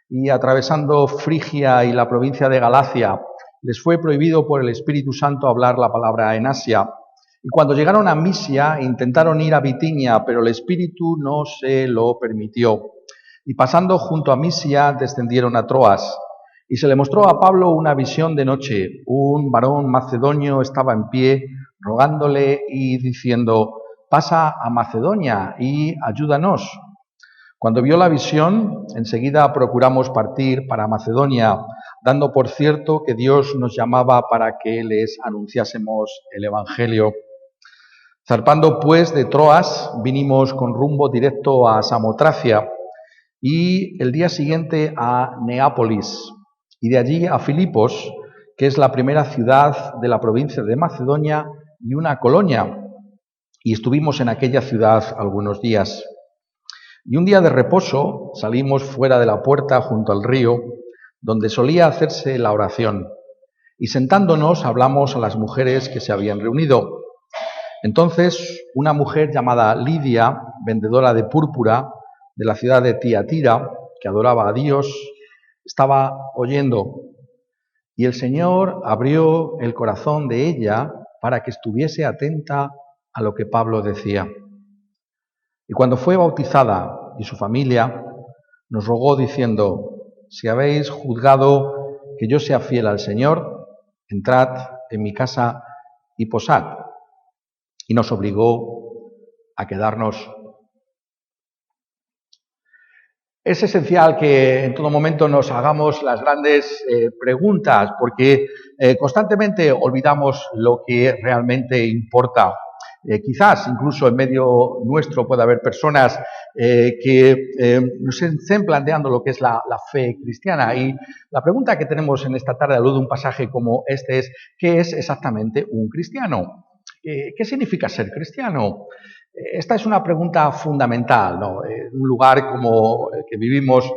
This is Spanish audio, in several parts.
y atravesando Frigia y la provincia de Galacia, les fue prohibido por el Espíritu Santo hablar la palabra en Asia. Y cuando llegaron a Misia, intentaron ir a Bitinia, pero el Espíritu no se lo permitió. Y pasando junto a Misia, descendieron a Troas. Y se le mostró a Pablo una visión de noche. Un varón macedonio estaba en pie, rogándole y diciendo: «Pasa a Macedonia y ayúdanos». Cuando vio la visión, enseguida procuramos partir para Macedonia, dando por cierto que Dios nos llamaba para que les anunciásemos el Evangelio. Zarpando pues de Troas, vinimos con rumbo directo a Samotracia y el día siguiente a Neápolis, y de allí a Filipos, que es la primera ciudad de la provincia de Macedonia y una colonia, y estuvimos en aquella ciudad algunos días. Y un día de reposo salimos fuera de la puerta junto al río, donde solía hacerse la oración, y sentándonos hablamos a las mujeres que se habían reunido. Entonces una mujer llamada Lidia, vendedora de púrpura de la ciudad de Tiatira, que adoraba a Dios, estaba oyendo, y el Señor abrió el corazón de ella para que estuviese atenta a lo que Pablo decía. Y cuando fue bautizada y su familia, nos rogó diciendo: «Si habéis juzgado que yo sea fiel al Señor, entrad en mi casa y posad». Y nos obligó a quedarnos. Es esencial que en todo momento nos hagamos las grandes preguntas, porque constantemente olvidamos lo que realmente importa. Quizás incluso en medio nuestro pueda haber personas que nos estén planteando lo que es la fe cristiana. Y la pregunta que tenemos en esta tarde a luz de un pasaje como este es: ¿qué es exactamente un cristiano? ¿Qué significa ser cristiano? Esta es una pregunta fundamental, ¿no? En un lugar como el que vivimos,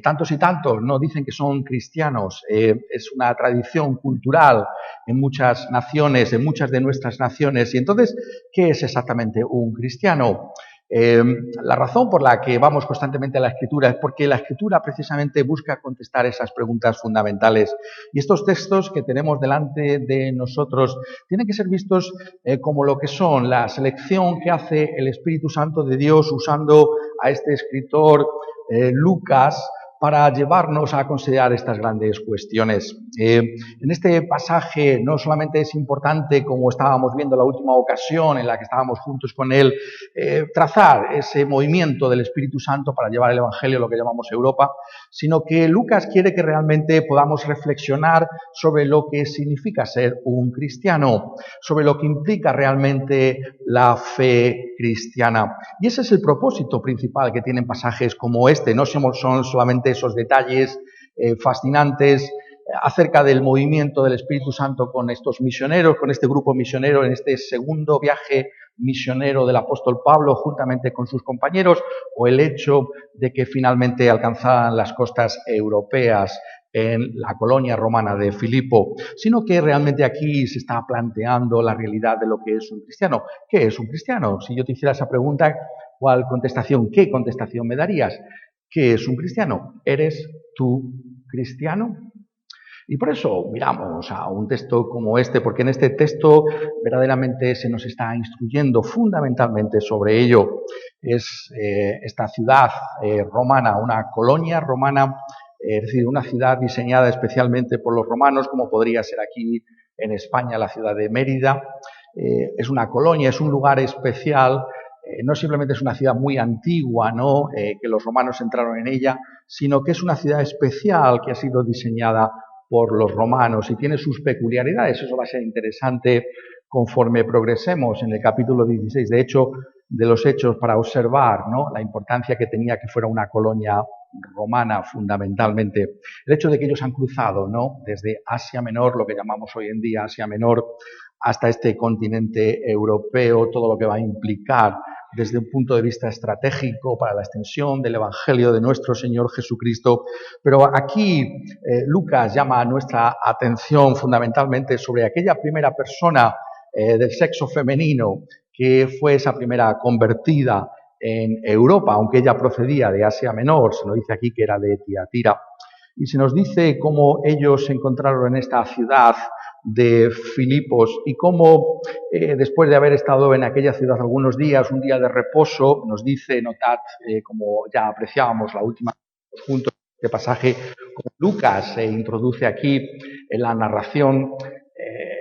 tantos y tantos no dicen que son cristianos. Es una tradición cultural en muchas naciones, en muchas de nuestras naciones. Y entonces, ¿qué es exactamente un cristiano? La razón por la que vamos constantemente a la Escritura es porque la Escritura precisamente busca contestar esas preguntas fundamentales. Y estos textos que tenemos delante de nosotros tienen que ser vistos como lo que son, la selección que hace el Espíritu Santo de Dios usando a este escritor Lucas para llevarnos a considerar estas grandes cuestiones. En este pasaje no solamente es importante, como estábamos viendo la última ocasión en la que estábamos juntos con él, trazar ese movimiento del Espíritu Santo para llevar el Evangelio a lo que llamamos Europa, sino que Lucas quiere que realmente podamos reflexionar sobre lo que significa ser un cristiano, sobre lo que implica realmente la fe cristiana. Y ese es el propósito principal que tienen pasajes como este. No son solamente esos detalles fascinantes acerca del movimiento del Espíritu Santo con estos misioneros, con este grupo misionero en este segundo viaje misionero del apóstol Pablo juntamente con sus compañeros, o el hecho de que finalmente alcanzaran las costas europeas en la colonia romana de Filipo, sino que realmente aquí se está planteando la realidad de lo que es un cristiano. ¿Qué es un cristiano? Si yo te hiciera esa pregunta, ¿qué contestación me darías? ¿Qué es un cristiano? ¿Eres tú cristiano? Y por eso miramos a un texto como este, porque en este texto verdaderamente se nos está instruyendo fundamentalmente sobre ello. Es esta ciudad romana, una colonia romana, es decir, una ciudad diseñada especialmente por los romanos, como podría ser aquí en España la ciudad de Mérida. Es una colonia, es un lugar especial. No simplemente es una ciudad muy antigua, ¿no? Que los romanos entraron en ella, sino que es una ciudad especial que ha sido diseñada por los romanos y tiene sus peculiaridades. Eso va a ser interesante conforme progresemos en el capítulo 16, de hecho, de los Hechos, para observar, ¿no?, la importancia que tenía que fuera una colonia romana fundamentalmente. El hecho de que ellos han cruzado, ¿no?, desde Asia Menor, lo que llamamos hoy en día Asia Menor, hasta este continente europeo, todo lo que va a implicar desde un punto de vista estratégico para la extensión del Evangelio de nuestro Señor Jesucristo. Pero aquí Lucas llama nuestra atención fundamentalmente sobre aquella primera persona del sexo femenino que fue esa primera convertida en Europa, aunque ella procedía de Asia Menor, se nos dice aquí que era de Tiatira, y se nos dice cómo ellos se encontraron en esta ciudad de Filipos y cómo después de haber estado en aquella ciudad algunos días, un día de reposo, nos dice, notad, como ya apreciábamos la última juntos este pasaje, como Lucas se introduce aquí en la narración,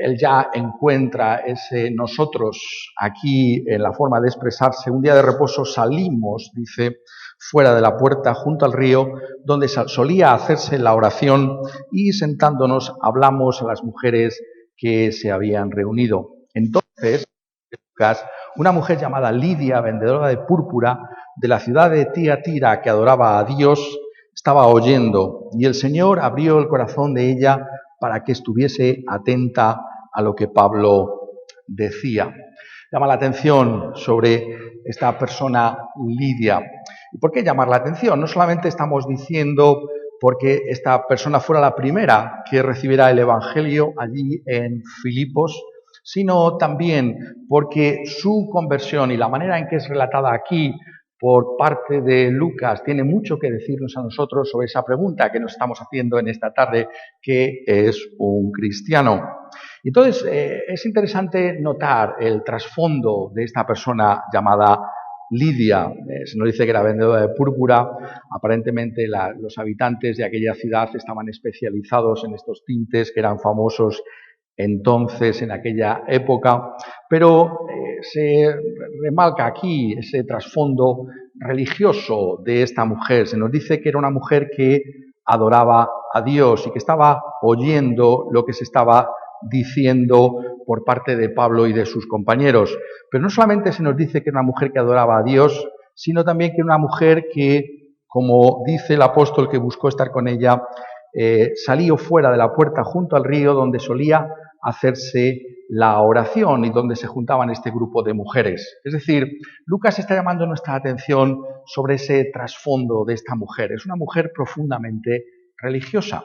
él ya encuentra ese nosotros aquí en la forma de expresarse. Un día de reposo salimos, dice, fuera de la puerta junto al río, donde solía hacerse la oración, y sentándonos hablamos a las mujeres que se habían reunido. Entonces, Lucas, una mujer llamada Lidia, vendedora de púrpura de la ciudad de Tiatira, que adoraba a Dios, estaba oyendo, y el Señor abrió el corazón de ella para que estuviese atenta a lo que Pablo decía. Llama la atención sobre esta persona Lidia. ¿Y por qué llamar la atención? No solamente estamos diciendo porque esta persona fuera la primera que recibiera el Evangelio allí en Filipos, sino también porque su conversión y la manera en que es relatada aquí por parte de Lucas tiene mucho que decirnos a nosotros sobre esa pregunta que nos estamos haciendo en esta tarde, ¿qué es un cristiano? Entonces, es interesante notar el trasfondo de esta persona llamada Lidia. Se nos dice que era vendedora de púrpura. Aparentemente los habitantes de aquella ciudad estaban especializados en estos tintes que eran famosos entonces, en aquella época, pero se remarca aquí ese trasfondo religioso de esta mujer. Se nos dice que era una mujer que adoraba a Dios y que estaba oyendo lo que se estaba diciendo por parte de Pablo y de sus compañeros. Pero no solamente se nos dice que era una mujer que adoraba a Dios, sino también que era una mujer que, como dice el apóstol que buscó estar con ella, salió fuera de la puerta junto al río donde solía hacerse la oración y donde se juntaban este grupo de mujeres. Es decir, Lucas está llamando nuestra atención sobre ese trasfondo de esta mujer. Es una mujer profundamente religiosa.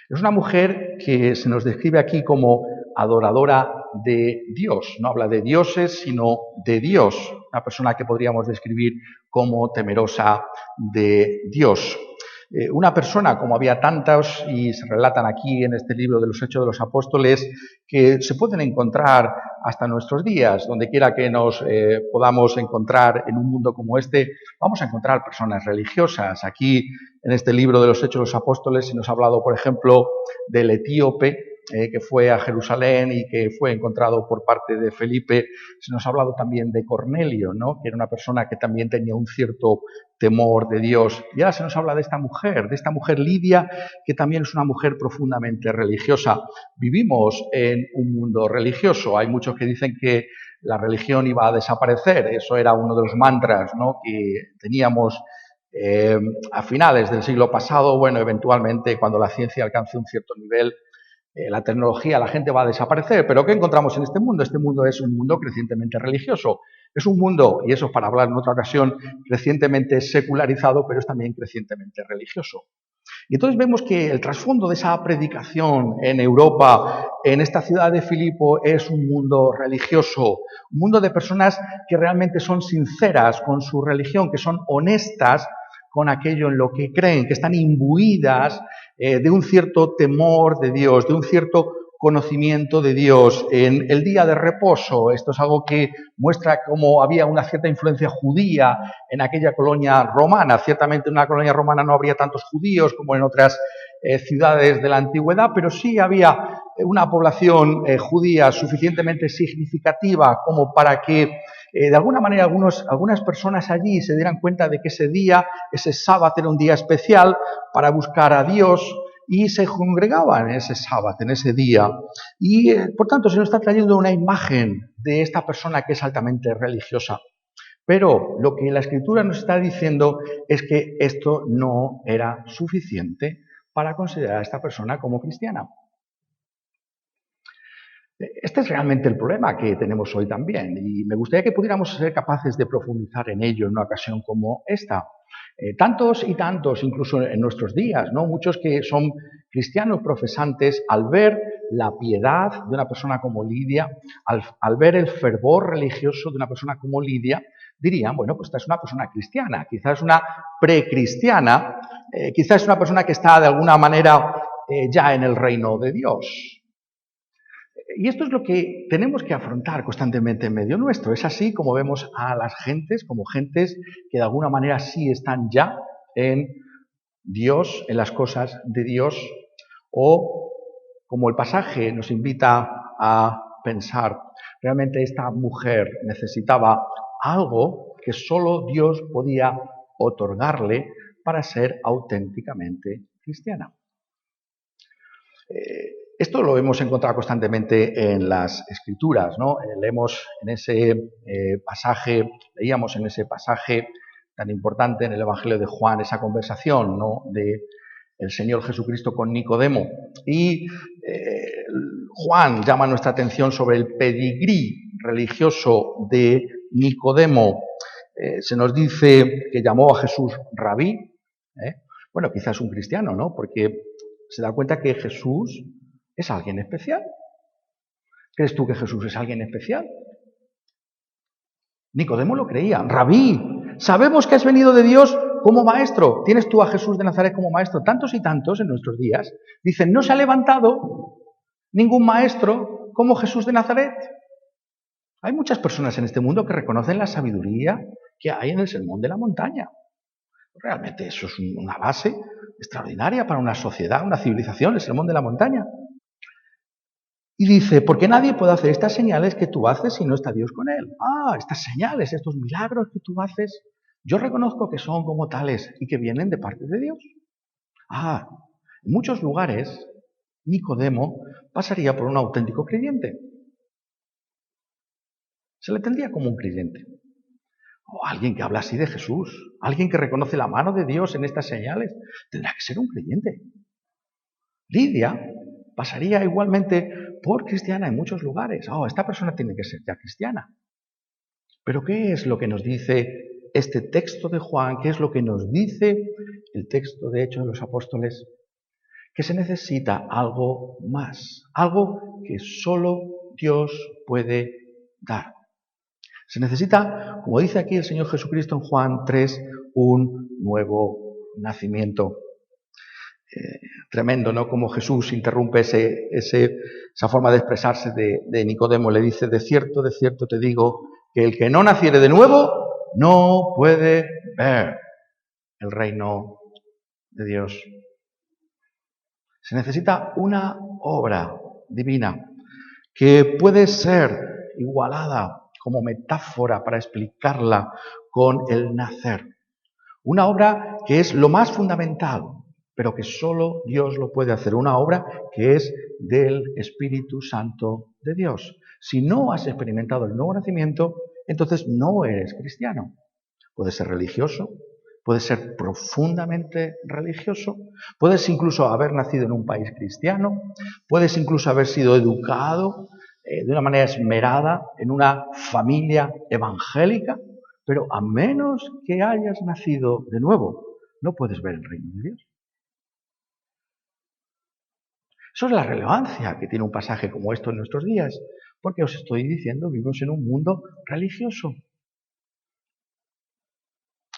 Es una mujer que se nos describe aquí como adoradora de Dios. No habla de dioses, sino de Dios. Una persona que podríamos describir como temerosa de Dios. Una persona, como había tantas, y se relatan aquí en este libro de los Hechos de los Apóstoles, que se pueden encontrar hasta nuestros días. Donde quiera que nos podamos encontrar en un mundo como este, vamos a encontrar personas religiosas. Aquí, en este libro de los Hechos de los Apóstoles, se nos ha hablado, por ejemplo, del etíope, que fue a Jerusalén y que fue encontrado por parte de Felipe. Se nos ha hablado también de Cornelio, ¿no? Que era una persona que también tenía un cierto temor de Dios. Y ahora se nos habla de esta mujer Lidia, que también es una mujer profundamente religiosa. Vivimos en un mundo religioso. Hay muchos que dicen que la religión iba a desaparecer. Eso era uno de los mantras, ¿no?, que teníamos a finales del siglo pasado. Bueno, eventualmente, cuando la ciencia alcance un cierto nivel, la tecnología, la gente va a desaparecer. ¿Pero qué encontramos en este mundo? Este mundo es un mundo crecientemente religioso. Es un mundo, y eso es para hablar en otra ocasión, crecientemente secularizado, pero es también crecientemente religioso. Y entonces vemos que el trasfondo de esa predicación en Europa, en esta ciudad de Filipo, es un mundo religioso, un mundo de personas que realmente son sinceras con su religión, que son honestas con aquello en lo que creen, que están imbuidas de un cierto temor de Dios, de un cierto conocimiento de Dios. En el día de reposo, esto es algo que muestra cómo había una cierta influencia judía en aquella colonia romana. Ciertamente en una colonia romana no habría tantos judíos como en otras ciudades de la antigüedad, pero sí había una población judía suficientemente significativa como para que de alguna manera algunas personas allí se dieran cuenta de que ese día, ese sábado, era un día especial para buscar a Dios, y se congregaban en ese sábado, en ese día. Y por tanto se nos está trayendo una imagen de esta persona que es altamente religiosa. Pero lo que la Escritura nos está diciendo es que esto no era suficiente para considerar a esta persona como cristiana. Este es realmente el problema que tenemos hoy también, y me gustaría que pudiéramos ser capaces de profundizar en ello en una ocasión como esta. Tantos y tantos, incluso en nuestros días, ¿no? Muchos que son cristianos profesantes, al ver la piedad de una persona como Lidia, al ver el fervor religioso de una persona como Lidia, dirían, bueno, pues esta es una persona cristiana, quizás una precristiana, quizás es una persona que está de alguna manera ya en el reino de Dios. Y esto es lo que tenemos que afrontar constantemente en medio nuestro. Es así como vemos a las gentes, como gentes que de alguna manera sí están ya en Dios, en las cosas de Dios, o como el pasaje nos invita a pensar, realmente esta mujer necesitaba algo que solo Dios podía otorgarle para ser auténticamente cristiana. Esto lo hemos encontrado constantemente en las Escrituras, ¿no? Leíamos en ese pasaje tan importante en el Evangelio de Juan, esa conversación, ¿no?, de el Señor Jesucristo con Nicodemo. Y Juan llama nuestra atención sobre el pedigrí religioso de Nicodemo. Se nos dice que llamó a Jesús rabí. Bueno, quizás un cristiano, ¿no? Porque se da cuenta que Jesús es alguien especial. ¿Crees tú que Jesús es alguien especial? Nicodemo lo creía. Rabí, sabemos que has venido de Dios como maestro. Tienes tú a Jesús de Nazaret como maestro. Tantos y tantos en nuestros días dicen, no se ha levantado ningún maestro como Jesús de Nazaret. Hay muchas personas en este mundo que reconocen la sabiduría que hay en el Sermón de la Montaña. Realmente eso es una base extraordinaria para una sociedad, una civilización, el Sermón de la Montaña. Y dice, porque nadie puede hacer estas señales que tú haces si no está Dios con él. Estas señales, estos milagros que tú haces, yo reconozco que son como tales y que vienen de parte de Dios. En muchos lugares, Nicodemo pasaría por un auténtico creyente. Se le tendría como un creyente. O alguien que habla así de Jesús, alguien que reconoce la mano de Dios en estas señales, tendrá que ser un creyente. Lidia pasaría igualmente por cristiana en muchos lugares. Esta persona tiene que ser ya cristiana. Pero ¿qué es lo que nos dice este texto de Juan? ¿Qué es lo que nos dice el texto de Hechos de los Apóstoles? Que se necesita algo más, algo que solo Dios puede dar. Se necesita, como dice aquí el Señor Jesucristo en Juan 3, un nuevo nacimiento. Tremendo, ¿no? Como Jesús interrumpe esa forma de expresarse de Nicodemo. Le dice, de cierto te digo, que el que no naciere de nuevo no puede ver el reino de Dios. Se necesita una obra divina que puede ser igualada como metáfora para explicarla con el nacer. Una obra que es lo más fundamental, pero que solo Dios lo puede hacer. Una obra que es del Espíritu Santo de Dios. Si no has experimentado el nuevo nacimiento, entonces no eres cristiano. Puedes ser religioso, puedes ser profundamente religioso, puedes incluso haber nacido en un país cristiano, puedes incluso haber sido educado de una manera esmerada en una familia evangélica, pero a menos que hayas nacido de nuevo, no puedes ver el reino de Dios. Eso es la relevancia que tiene un pasaje como esto en nuestros días, porque os estoy diciendo, vivimos en un mundo religioso.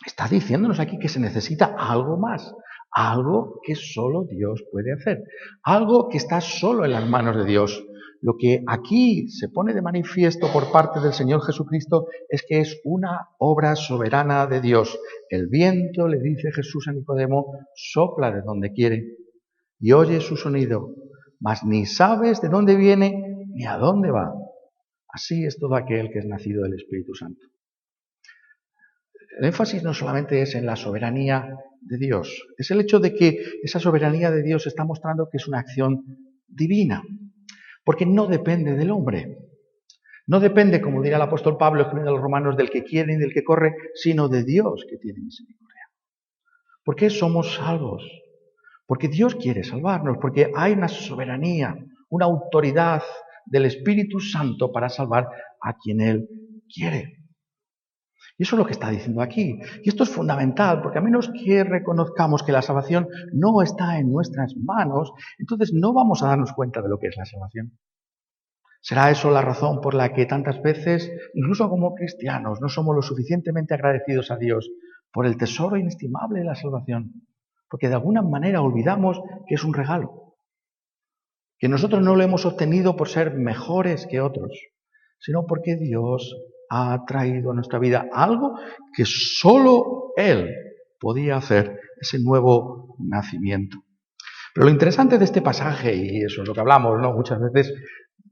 Está diciéndonos aquí que se necesita algo más, algo que solo Dios puede hacer, algo que está solo en las manos de Dios. Lo que aquí se pone de manifiesto por parte del Señor Jesucristo es que es una obra soberana de Dios. El viento, le dice Jesús a Nicodemo, sopla de donde quiere y oye su sonido, mas ni sabes de dónde viene ni a dónde va. Así es todo aquel que es nacido del Espíritu Santo. El énfasis no solamente es en la soberanía de Dios, es el hecho de que esa soberanía de Dios está mostrando que es una acción divina, porque no depende del hombre. No depende, como dirá el apóstol Pablo escribiendo a los romanos, del que quiere y del que corre, sino de Dios que tiene misericordia. ¿Por qué somos salvos? Porque Dios quiere salvarnos, porque hay una soberanía, una autoridad del Espíritu Santo para salvar a quien Él quiere. Y eso es lo que está diciendo aquí. Y esto es fundamental, porque a menos que reconozcamos que la salvación no está en nuestras manos, entonces no vamos a darnos cuenta de lo que es la salvación. ¿Será eso la razón por la que tantas veces, incluso como cristianos, no somos lo suficientemente agradecidos a Dios por el tesoro inestimable de la salvación? Porque de alguna manera olvidamos que es un regalo, que nosotros no lo hemos obtenido por ser mejores que otros, sino porque Dios ha traído a nuestra vida algo que solo Él podía hacer, ese nuevo nacimiento. Pero lo interesante de este pasaje, y eso es lo que hablamos, ¿no?, muchas veces,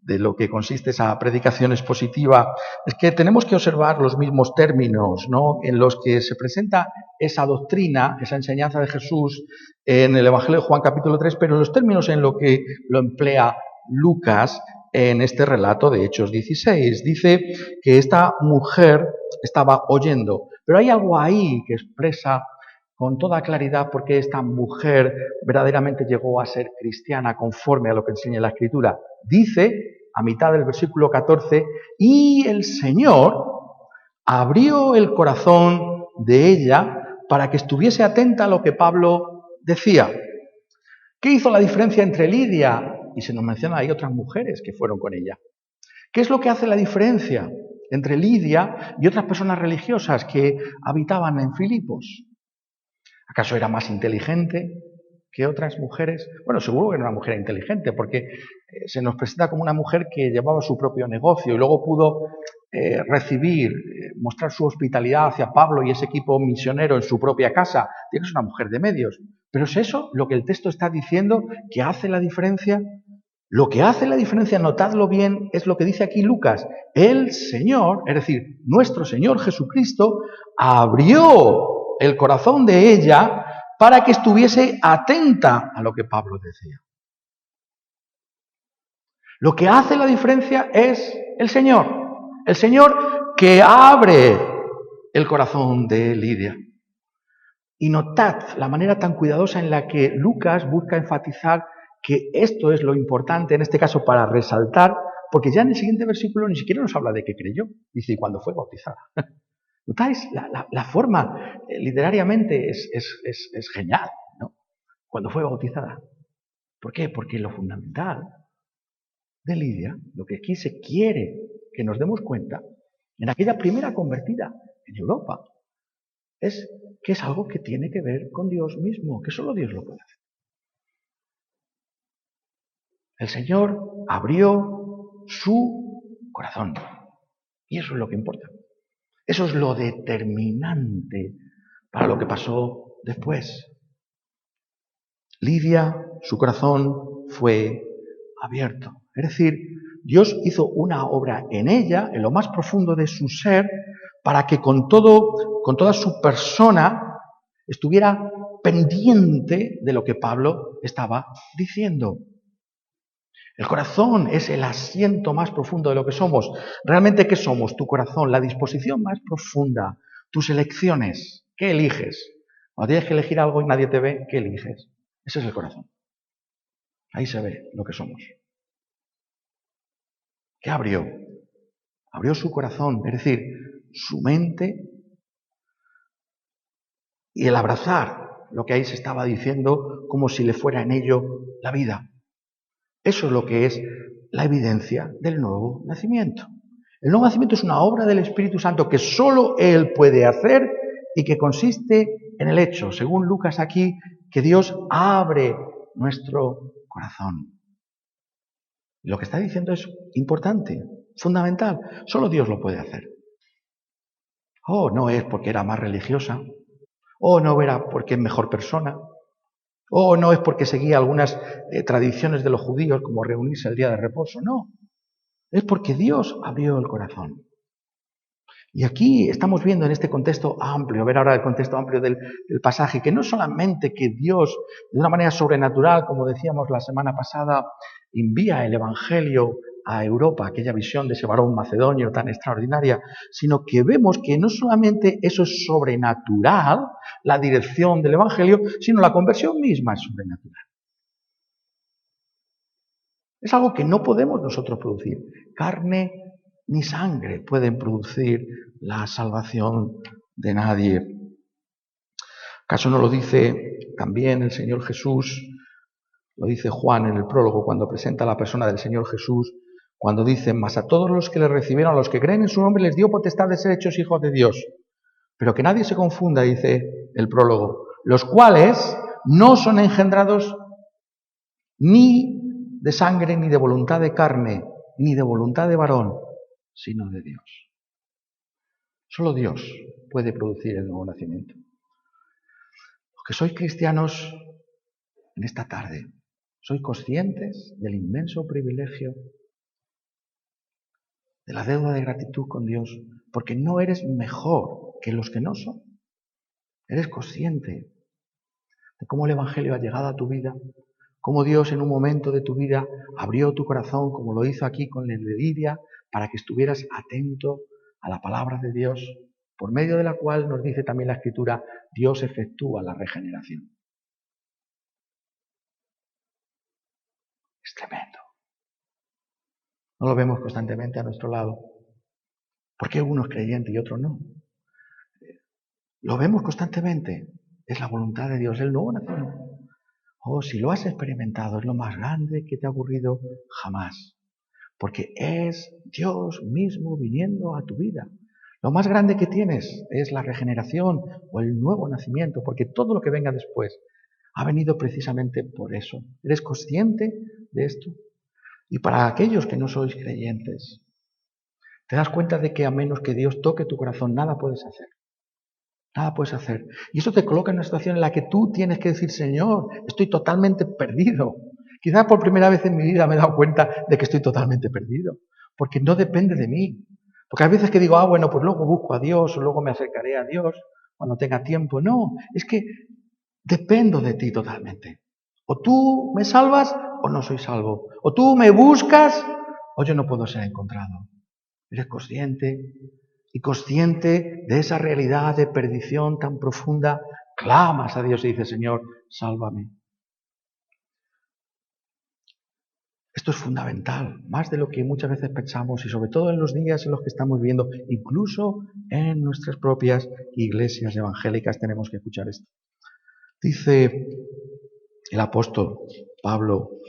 de lo que consiste esa predicación expositiva, es que tenemos que observar los mismos términos, ¿no?, en los que se presenta esa doctrina, esa enseñanza de Jesús en el Evangelio de Juan capítulo 3, pero en los términos en los que lo emplea Lucas en este relato de Hechos 16. Dice que esta mujer estaba oyendo, pero hay algo ahí que expresa con toda claridad por qué esta mujer verdaderamente llegó a ser cristiana conforme a lo que enseña la Escritura. Dice, a mitad del versículo 14, y el Señor abrió el corazón de ella para que estuviese atenta a lo que Pablo decía. ¿Qué hizo la diferencia entre Lidia? Y se nos menciona ahí otras mujeres que fueron con ella. ¿Qué es lo que hace la diferencia entre Lidia y otras personas religiosas que habitaban en Filipos? ¿Acaso era más inteligente que otras mujeres? Bueno, seguro que no era una mujer inteligente, porque se nos presenta como una mujer que llevaba su propio negocio y luego pudo mostrar su hospitalidad hacia Pablo y ese equipo misionero en su propia casa. Tiene que ser una mujer de medios. ¿Pero es eso lo que el texto está diciendo que hace la diferencia? Lo que hace la diferencia, notadlo bien, es lo que dice aquí Lucas. El Señor, es decir, nuestro Señor Jesucristo, abrió el corazón de ella para que estuviese atenta a lo que Pablo decía. Lo que hace la diferencia es el Señor que abre el corazón de Lidia. Y notad la manera tan cuidadosa en la que Lucas busca enfatizar que esto es lo importante, en este caso para resaltar, porque ya en el siguiente versículo ni siquiera nos habla de que creyó, dice, y cuando fue bautizada. ¿Notáis? La forma literariamente es genial, ¿no? Cuando fue bautizada. ¿Por qué? Porque lo fundamental de Lidia, lo que aquí se quiere que nos demos cuenta, en aquella primera convertida en Europa, es que es algo que tiene que ver con Dios mismo, que solo Dios lo puede hacer. El Señor abrió su corazón. Y eso es lo que importa. Eso es lo determinante para lo que pasó después. Lidia, su corazón fue abierto. Es decir, Dios hizo una obra en ella, en lo más profundo de su ser, para que con toda su persona estuviera pendiente de lo que Pablo estaba diciendo. El corazón es el asiento más profundo de lo que somos. ¿Realmente qué somos? Tu corazón, la disposición más profunda, tus elecciones. ¿Qué eliges? Cuando tienes que elegir algo y nadie te ve, ¿qué eliges? Ese es el corazón. Ahí se ve lo que somos. ¿Qué abrió? Abrió su corazón, es decir, su mente, y el abrazar lo que ahí se estaba diciendo como si le fuera en ello la vida. Eso es lo que es la evidencia del nuevo nacimiento. El nuevo nacimiento es una obra del Espíritu Santo que solo Él puede hacer y que consiste en el hecho, según Lucas aquí, que Dios abre nuestro corazón. Lo que está diciendo es importante, fundamental. Solo Dios lo puede hacer. Oh, no es porque era más religiosa. Oh, no era porque es mejor persona. Oh, no es porque seguía algunas tradiciones de los judíos, como reunirse el día de reposo. No, es porque Dios abrió el corazón. Y aquí estamos viendo en este contexto amplio, a ver ahora el contexto amplio del pasaje, que no solamente que Dios, de una manera sobrenatural, como decíamos la semana pasada, envía el Evangelio a Europa, aquella visión de ese varón macedonio tan extraordinaria, sino que vemos que no solamente eso es sobrenatural, la dirección del Evangelio, sino la conversión misma es sobrenatural. Es algo que no podemos nosotros producir. Carne ni sangre pueden producir la salvación de nadie. ¿Acaso no lo dice también el Señor Jesús? Lo dice Juan en el prólogo cuando presenta a la persona del Señor Jesús cuando dice, mas a todos los que le recibieron, a los que creen en su nombre, les dio potestad de ser hechos hijos de Dios. Pero que nadie se confunda, dice el prólogo, los cuales no son engendrados ni de sangre, ni de voluntad de carne, ni de voluntad de varón, sino de Dios. Solo Dios puede producir el nuevo nacimiento. Los que sois cristianos en esta tarde, ¿sois conscientes del inmenso privilegio, de la deuda de gratitud con Dios? Porque no eres mejor que los que no son. Eres consciente de cómo el Evangelio ha llegado a tu vida, cómo Dios en un momento de tu vida abrió tu corazón, como lo hizo aquí con el de Lidia, para que estuvieras atento a la palabra de Dios, por medio de la cual nos dice también la Escritura, Dios efectúa la regeneración. Es tremendo. No lo vemos constantemente a nuestro lado. ¿Por qué uno es creyente y otro no? Lo vemos constantemente. Es la voluntad de Dios, el nuevo nacimiento. Oh, si lo has experimentado, es lo más grande que te ha ocurrido jamás. Porque es Dios mismo viniendo a tu vida. Lo más grande que tienes es la regeneración o el nuevo nacimiento, porque todo lo que venga después ha venido precisamente por eso. ¿Eres consciente de esto? Y para aquellos que no sois creyentes, te das cuenta de que a menos que Dios toque tu corazón, nada puedes hacer. Nada puedes hacer. Y eso te coloca en una situación en la que tú tienes que decir, Señor, estoy totalmente perdido. Quizás por primera vez en mi vida me he dado cuenta de que estoy totalmente perdido. Porque no depende de mí. Porque hay veces que digo, bueno, pues luego busco a Dios o luego me acercaré a Dios cuando tenga tiempo. No, es que dependo de ti totalmente. O tú me salvas o no soy salvo. O tú me buscas o yo no puedo ser encontrado. ¿Eres consciente? Y consciente de esa realidad de perdición tan profunda, clamas a Dios y dices, Señor, sálvame. Esto es fundamental, más de lo que muchas veces pensamos y sobre todo en los días en los que estamos viviendo, incluso en nuestras propias iglesias evangélicas tenemos que escuchar esto. Dice el apóstol Pablo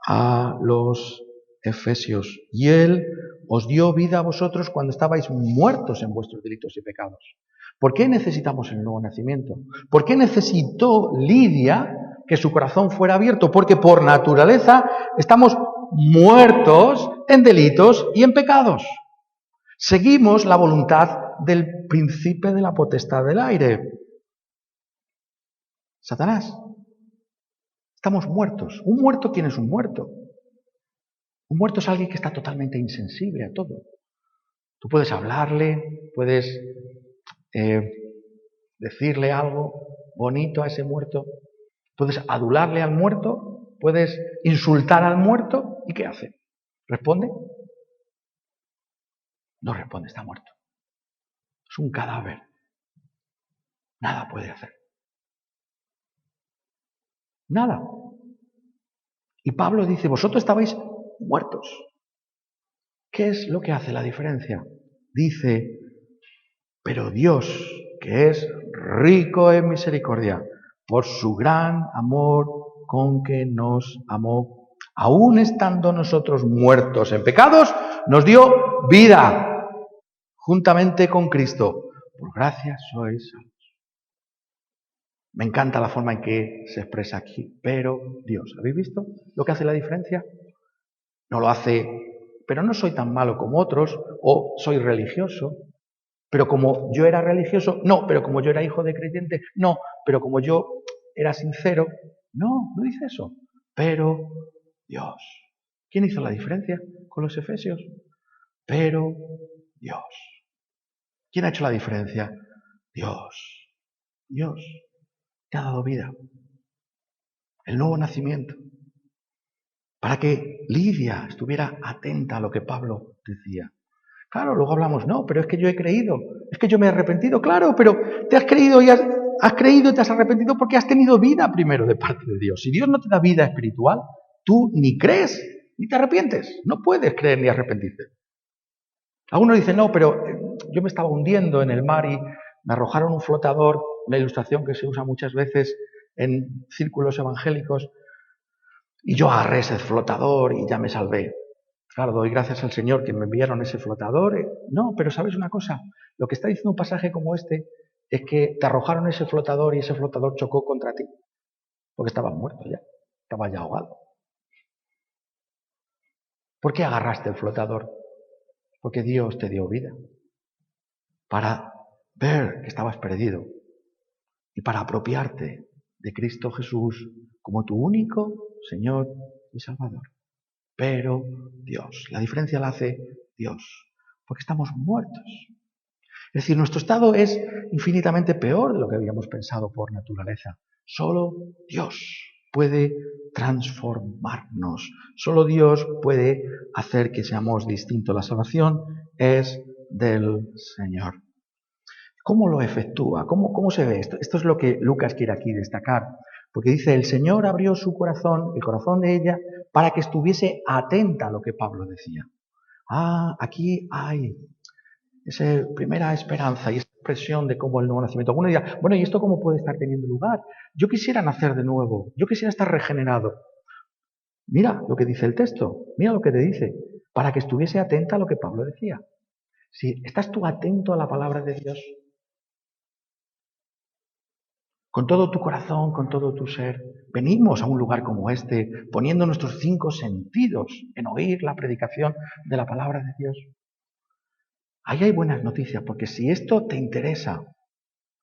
a los Efesios, y Él os dio vida a vosotros cuando estabais muertos en vuestros delitos y pecados. ¿Por qué necesitamos el nuevo nacimiento? ¿Por qué necesitó Lidia que su corazón fuera abierto? Porque por naturaleza estamos muertos en delitos y en pecados. Seguimos la voluntad del príncipe de la potestad del aire, Satanás. Estamos muertos. ¿Un muerto quién es un muerto? Un muerto es alguien que está totalmente insensible a todo. Tú puedes hablarle, puedes decirle algo bonito a ese muerto, puedes adularle al muerto, puedes insultar al muerto, ¿y qué hace? ¿Responde? No responde, está muerto. Es un cadáver. Nada puede hacer. Nada. Y Pablo dice, vosotros estabais muertos. ¿Qué es lo que hace la diferencia? Dice, pero Dios, que es rico en misericordia, por su gran amor con que nos amó, aun estando nosotros muertos en pecados, nos dio vida juntamente con Cristo. Por gracia sois salvos. Me encanta la forma en que se expresa aquí, pero Dios. ¿Habéis visto lo que hace la diferencia? No lo hace, pero no soy tan malo como otros, o soy religioso, pero como yo era religioso, no, pero como yo era hijo de creyente, no, pero como yo era sincero, no dice eso. Pero Dios. ¿Quién hizo la diferencia con los efesios? Pero Dios. ¿Quién ha hecho la diferencia? Dios. Dios te ha dado vida. El nuevo nacimiento. Para que Lidia estuviera atenta a lo que Pablo decía. Claro, luego hablamos, no, pero es que yo he creído, es que yo me he arrepentido. Claro, pero te has creído y has creído y te has arrepentido porque has tenido vida primero de parte de Dios. Si Dios no te da vida espiritual, tú ni crees ni te arrepientes. No puedes creer ni arrepentirte. Algunos dicen, no, pero yo me estaba hundiendo en el mar y me arrojaron un flotador, una ilustración que se usa muchas veces en círculos evangélicos, y yo agarré ese flotador y ya me salvé. Claro, doy gracias al Señor que me enviaron ese flotador. No, pero ¿sabes una cosa? Lo que está diciendo un pasaje como este es que te arrojaron ese flotador y ese flotador chocó contra ti, porque estabas muerto ya, estabas ya ahogado. ¿Por qué agarraste el flotador? Porque Dios te dio vida para ver que estabas perdido y para apropiarte de Cristo Jesús como tu único Señor y Salvador. Pero Dios, la diferencia la hace Dios, porque estamos muertos. Es decir, nuestro estado es infinitamente peor de lo que habíamos pensado por naturaleza. Solo Dios puede transformarnos. Solo Dios puede hacer que seamos distintos. La salvación es del Señor. ¿Cómo lo efectúa? ¿Cómo se ve esto? Esto es lo que Lucas quiere aquí destacar. Porque dice, el Señor abrió su corazón, el corazón de ella, para que estuviese atenta a lo que Pablo decía. Aquí hay esa primera esperanza y esa expresión de cómo el nuevo nacimiento. Algunos dirán, bueno, ¿y esto cómo puede estar teniendo lugar? Yo quisiera nacer de nuevo, yo quisiera estar regenerado. Mira lo que dice el texto, mira lo que te dice, para que estuviese atenta a lo que Pablo decía. Si estás tú atento a la palabra de Dios, con todo tu corazón, con todo tu ser, venimos a un lugar como este, poniendo nuestros 5 sentidos en oír la predicación de la palabra de Dios. Ahí hay buenas noticias, porque si esto te interesa,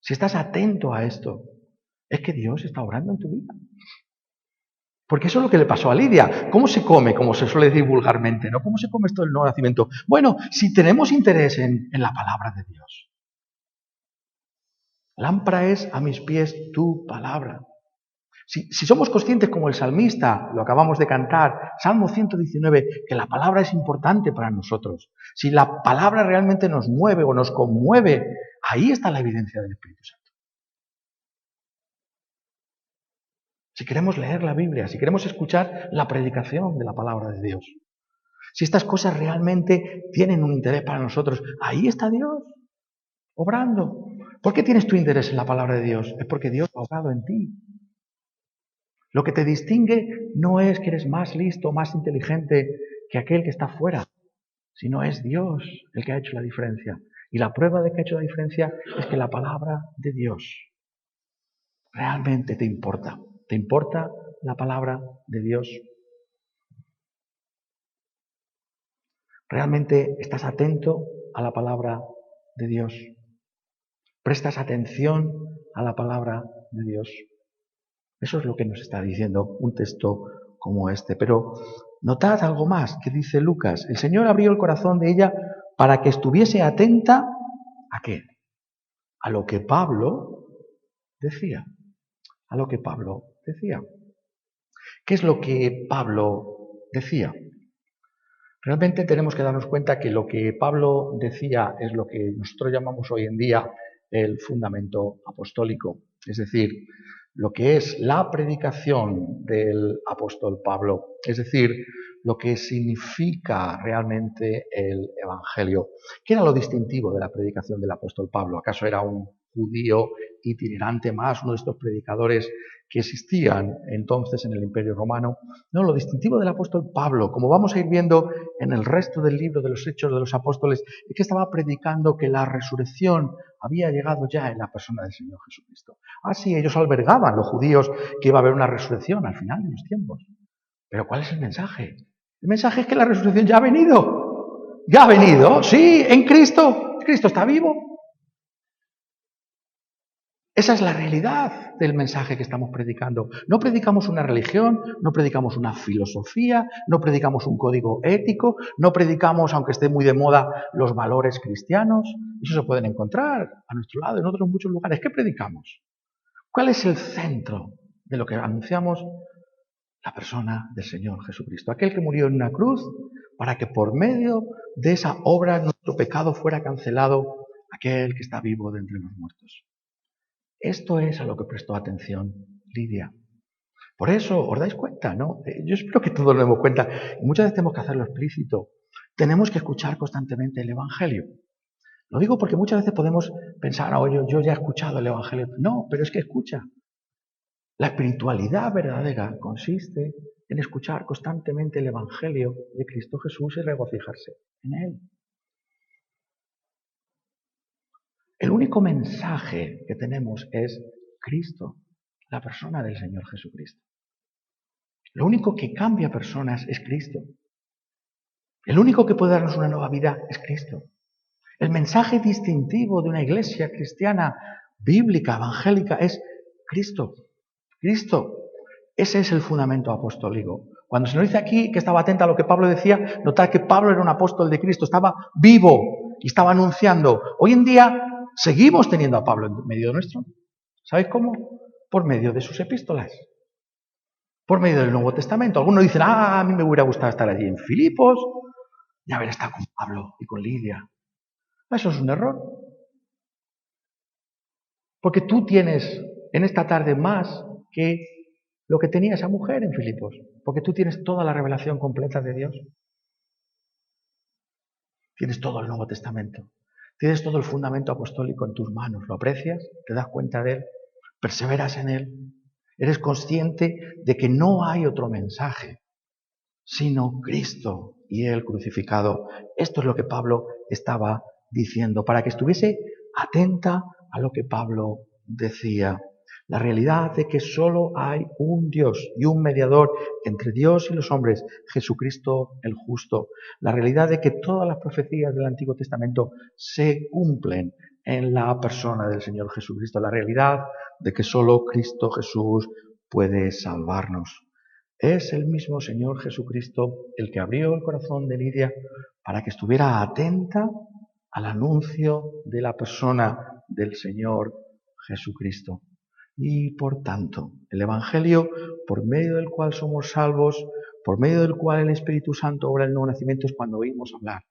si estás atento a esto, es que Dios está obrando en tu vida. Porque eso es lo que le pasó a Lidia. ¿Cómo se come? Como se suele decir vulgarmente, ¿no? ¿Cómo se come esto del nuevo nacimiento? Bueno, si tenemos interés en la palabra de Dios. Lámpara es a mis pies tu palabra. Si somos conscientes como el salmista, lo acabamos de cantar, Salmo 119, que la palabra es importante para nosotros, si la palabra realmente nos mueve o nos conmueve, ahí está la evidencia del Espíritu Santo. Si queremos leer la Biblia, si queremos escuchar la predicación de la palabra de Dios, si estas cosas realmente tienen un interés para nosotros, ahí está Dios, obrando. ¿Por qué tienes tu interés en la palabra de Dios? Es porque Dios ha obrado en ti. Lo que te distingue no es que eres más listo, más inteligente que aquel que está fuera, sino es Dios el que ha hecho la diferencia. Y la prueba de que ha hecho la diferencia es que la palabra de Dios realmente te importa. ¿Te importa la palabra de Dios? ¿Realmente estás atento a la palabra de Dios? ¿Prestas atención a la palabra de Dios? Eso es lo que nos está diciendo un texto como este. Pero notad algo más que dice Lucas. El Señor abrió el corazón de ella para que estuviese atenta ¿a qué? A lo que Pablo decía. A lo que Pablo decía. ¿Qué es lo que Pablo decía? Realmente tenemos que darnos cuenta que lo que Pablo decía es lo que nosotros llamamos hoy en día el fundamento apostólico. Es decir, lo que es la predicación del apóstol Pablo, es decir, lo que significa realmente el Evangelio. ¿Qué era lo distintivo de la predicación del apóstol Pablo? ¿Acaso era un judío itinerante más, uno de estos predicadores que existían entonces en el Imperio Romano? No, lo distintivo del apóstol Pablo, como vamos a ir viendo en el resto del libro de los Hechos de los Apóstoles, es que estaba predicando que la resurrección había llegado ya en la persona del Señor Jesucristo. Así ellos albergaban, los judíos, que iba a haber una resurrección al final de los tiempos. Pero ¿cuál es el mensaje? El mensaje es que la resurrección ya ha venido. Ya ha venido, sí, en Cristo. Cristo está vivo. Esa es la realidad del mensaje que estamos predicando. No predicamos una religión, no predicamos una filosofía, no predicamos un código ético, no predicamos, aunque esté muy de moda, los valores cristianos. Eso se pueden encontrar a nuestro lado, en otros muchos lugares. ¿Qué predicamos? ¿Cuál es el centro de lo que anunciamos? La persona del Señor Jesucristo. Aquel que murió en una cruz para que por medio de esa obra nuestro pecado fuera cancelado, aquel que está vivo de entre los muertos. Esto es a lo que prestó atención Lidia. Por eso, ¿os dais cuenta? ¿No? Yo espero que todos nos demos cuenta. Y muchas veces tenemos que hacerlo explícito. Tenemos que escuchar constantemente el Evangelio. Lo digo porque muchas veces podemos pensar, yo ya he escuchado el Evangelio. No, pero es que escucha. La espiritualidad verdadera consiste en escuchar constantemente el Evangelio de Cristo Jesús y regocijarse en Él. El único mensaje que tenemos es Cristo, la persona del Señor Jesucristo. Lo único que cambia personas es Cristo. El único que puede darnos una nueva vida es Cristo. El mensaje distintivo de una iglesia cristiana, bíblica, evangélica, es Cristo. Cristo. Ese es el fundamento apostólico. Cuando se nos dice aquí que estaba atenta a lo que Pablo decía, notad que Pablo era un apóstol de Cristo, estaba vivo y estaba anunciando. Hoy en día seguimos teniendo a Pablo en medio nuestro. ¿Sabéis cómo? Por medio de sus epístolas. Por medio del Nuevo Testamento. Algunos dicen, a mí me hubiera gustado estar allí en Filipos y haber estado con Pablo y con Lidia. Eso es un error. Porque tú tienes en esta tarde más que lo que tenía esa mujer en Filipos. Porque tú tienes toda la revelación completa de Dios. Tienes todo el Nuevo Testamento. Tienes todo el fundamento apostólico en tus manos. ¿Lo aprecias? ¿Te das cuenta de él? ¿Perseveras en él? ¿Eres consciente de que no hay otro mensaje sino Cristo y Él crucificado? Esto es lo que Pablo estaba diciendo, para que estuviese atenta a lo que Pablo decía. La realidad de que solo hay un Dios y un mediador entre Dios y los hombres, Jesucristo el justo. La realidad de que todas las profecías del Antiguo Testamento se cumplen en la persona del Señor Jesucristo. La realidad de que solo Cristo Jesús puede salvarnos. Es el mismo Señor Jesucristo el que abrió el corazón de Lidia para que estuviera atenta al anuncio de la persona del Señor Jesucristo. Y por tanto, el Evangelio, por medio del cual somos salvos, por medio del cual el Espíritu Santo obra el nuevo nacimiento, es cuando oímos hablar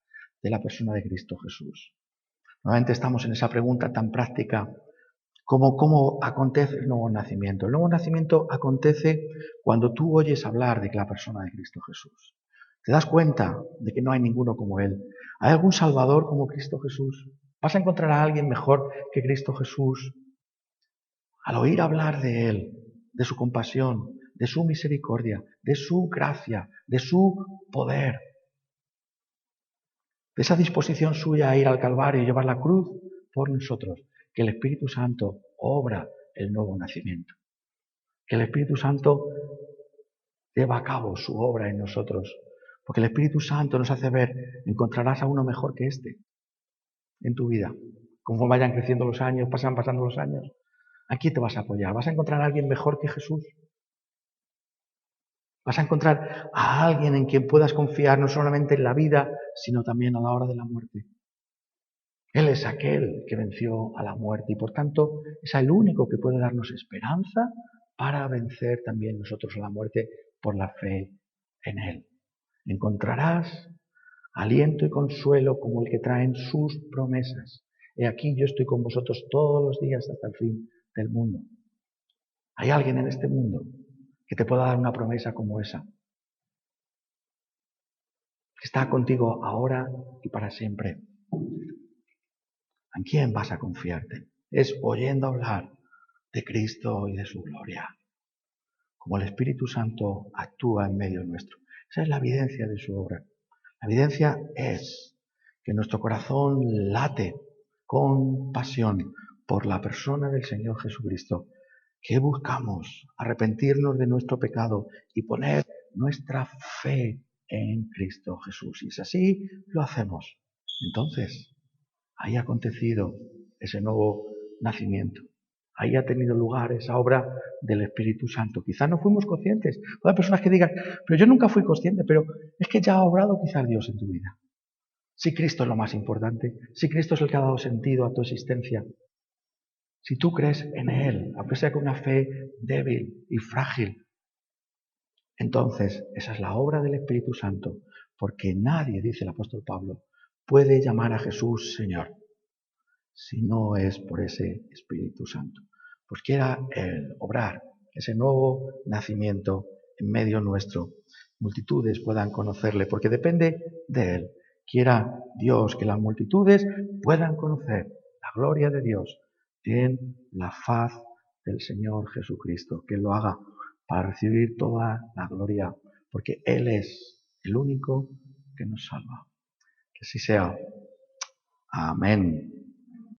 de la persona de Cristo Jesús. Nuevamente estamos en esa pregunta tan práctica. ¿Cómo acontece el nuevo nacimiento? El nuevo nacimiento acontece cuando tú oyes hablar de la persona de Cristo Jesús. Te das cuenta de que no hay ninguno como Él. ¿Hay algún Salvador como Cristo Jesús? ¿Vas a encontrar a alguien mejor que Cristo Jesús? Al oír hablar de Él, de su compasión, de su misericordia, de su gracia, de su poder, de esa disposición suya a ir al Calvario y llevar la cruz por nosotros, que el Espíritu Santo obra el nuevo nacimiento. Que el Espíritu Santo lleva a cabo su obra en nosotros. Porque el Espíritu Santo nos hace ver, encontrarás a uno mejor que este en tu vida. Como vayan creciendo los años, pasando los años, ¿a quién te vas a apoyar? ¿Vas a encontrar a alguien mejor que Jesús? ¿Vas a encontrar a alguien en quien puedas confiar no solamente en la vida, sino también a la hora de la muerte? Él es aquel que venció a la muerte y por tanto es el único que puede darnos esperanza para vencer también nosotros a la muerte por la fe en Él. Encontrarás aliento y consuelo como el que traen sus promesas. He aquí yo estoy con vosotros todos los días hasta el fin del mundo. ¿Hay alguien en este mundo que te pueda dar una promesa como esa? Que está contigo ahora y para siempre. ¿En quién vas a confiarte? Es oyendo hablar de Cristo y de su gloria. Como el Espíritu Santo actúa en medio nuestro. Esa es la evidencia de su obra. La evidencia es que nuestro corazón late con pasión por la persona del Señor Jesucristo. Que buscamos arrepentirnos de nuestro pecado y poner nuestra fe en Cristo Jesús. Y si así lo hacemos, entonces ahí ha acontecido ese nuevo nacimiento. Ahí ha tenido lugar esa obra del Espíritu Santo. Quizás no fuimos conscientes. Hay personas que digan, pero yo nunca fui consciente, pero es que ya ha obrado quizás Dios en tu vida. Si Cristo es lo más importante, si Cristo es el que ha dado sentido a tu existencia, si tú crees en Él, aunque sea con una fe débil y frágil, entonces esa es la obra del Espíritu Santo, porque nadie, dice el apóstol Pablo, puede llamar a Jesús Señor si no es por ese Espíritu Santo. Pues quiera Él obrar ese nuevo nacimiento en medio nuestro. Multitudes puedan conocerle, porque depende de Él. Quiera Dios que las multitudes puedan conocer la gloria de Dios en la faz del Señor Jesucristo. Que Él lo haga para recibir toda la gloria porque Él es el único que nos salva. Que así sea. Amén.